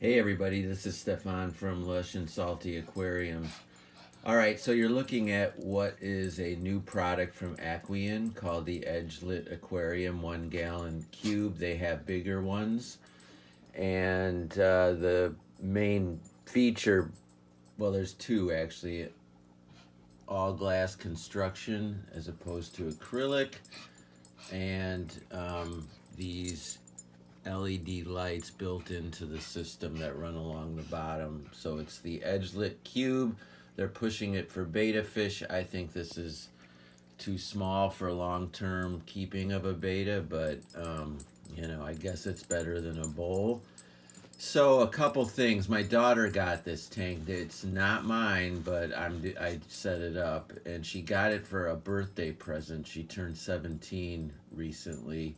Hey everybody, this is Stefan from Lush and Salty Aquariums. All right, so you're looking at what is a new product from Aqueon called the Edgelit Aquarium 1 gallon cube. They have bigger ones, and the main feature, well, there's two actually, all glass construction as opposed to acrylic, and these LED lights built into the system that run along the bottom. So it's the Edgelit Cube. They're pushing it for beta fish. I think this is too small for long-term keeping of a beta, but I guess it's better than a bowl. So a couple things. My daughter got this tank. It's not mine, but I set it up, and she got it for a birthday present. She turned 17 recently,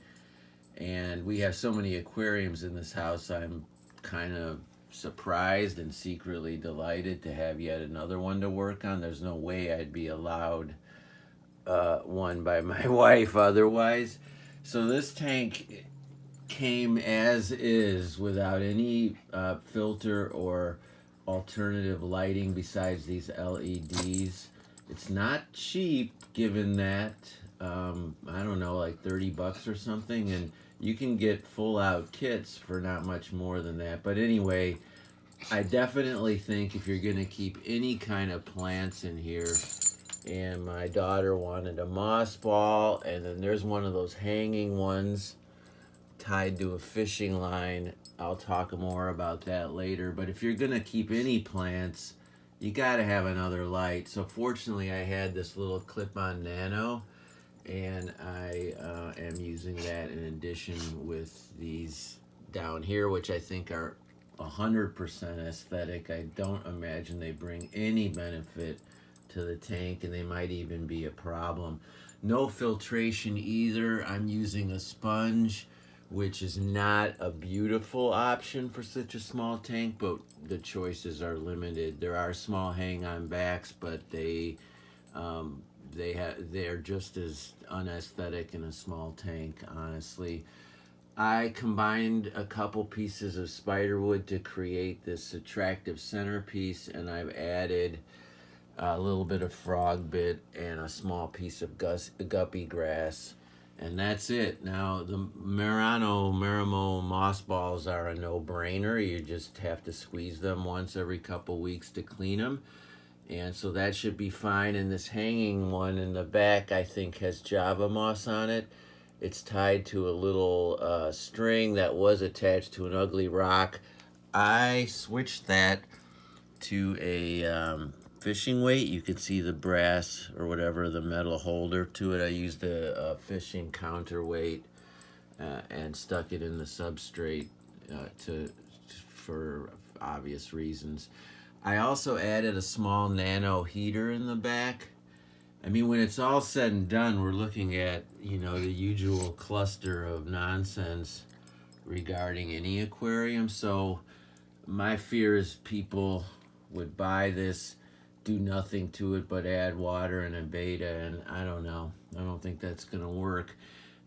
and we have so many aquariums in this house. I'm kind of surprised and secretly delighted to have yet another one to work on. There's no way I'd be allowed one by my wife otherwise. So this tank came as is without any filter or alternative lighting besides these LEDs. It's not cheap given that, I don't know, like 30 bucks or something, and you can get full out kits for not much more than that. But anyway, I definitely think if you're going to keep any kind of plants in here, and my daughter wanted a moss ball, and then there's one of those hanging ones tied to a fishing line. I'll talk more about that later. But if you're going to keep any plants, you got to have another light. So fortunately, I had this little clip-on Nano, and I am using that in addition with these down here, which I think are 100% aesthetic. I don't imagine they bring any benefit to the tank, and they might even be a problem. No filtration either. I'm using a sponge, which is not a beautiful option for such a small tank, but the choices are limited. There are small hang-on backs, but they're just as unaesthetic in a small tank, honestly. I combined a couple pieces of spiderwood to create this attractive centerpiece, and I've added a little bit of frog bit and a small piece of guppy grass, and that's it. Now the Marimo moss balls are a no-brainer. You just have to squeeze them once every couple weeks to clean them, and so that should be fine. And this hanging one in the back, I think, has Java moss on it. It's tied to a little string that was attached to an ugly rock. I switched that to a fishing weight. You can see the brass or whatever, the metal holder to it. I used a fishing counterweight and stuck it in the substrate for obvious reasons. I also added a small Nano heater in the back. I mean, when it's all said and done, we're looking at, the usual cluster of nonsense regarding any aquarium. So my fear is people would buy this, do nothing to it but add water and a beta, and I don't know. I don't think that's going to work.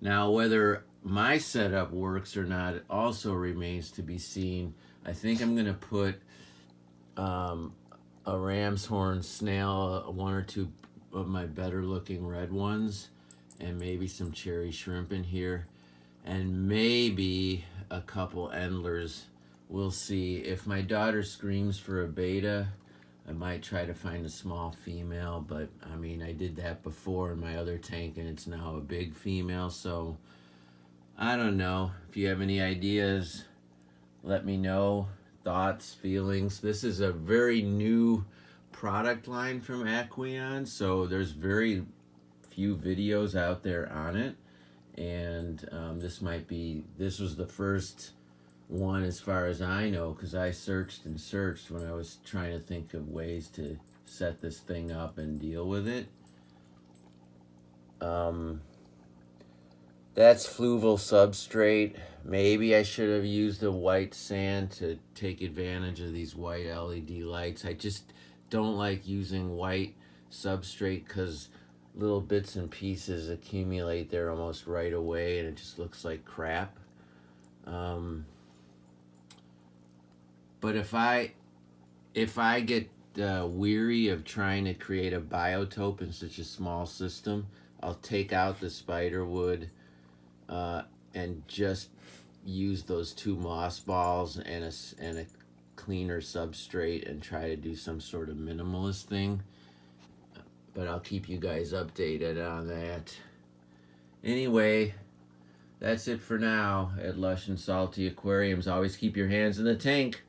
Now, whether my setup works or not also remains to be seen. I think I'm going to put a ram's horn snail, one or two of my better looking red ones, and maybe some cherry shrimp in here, and maybe a couple endlers. We'll see. If my daughter screams for a beta, I might try to find a small female, but I mean, I did that before in my other tank, and it's now a big female. So I don't know. If you have any ideas, let me know. Thoughts, feelings. This is a very new product line from Aqueon, so there's very few videos out there on it, and this was the first one as far as I know, because I searched and searched when I was trying to think of ways to set this thing up and deal with it. That's fluval substrate. Maybe I should have used a white sand to take advantage of these white LED lights. I just don't like using white substrate because little bits and pieces accumulate there almost right away, and it just looks like crap. But if I get weary of trying to create a biotope in such a small system, I'll take out the spider wood and just use those 2 moss balls and a cleaner substrate and try to do some sort of minimalist thing. But I'll keep you guys updated on that. Anyway, that's it for now at Lush and Salty Aquariums. Always keep your hands in the tank.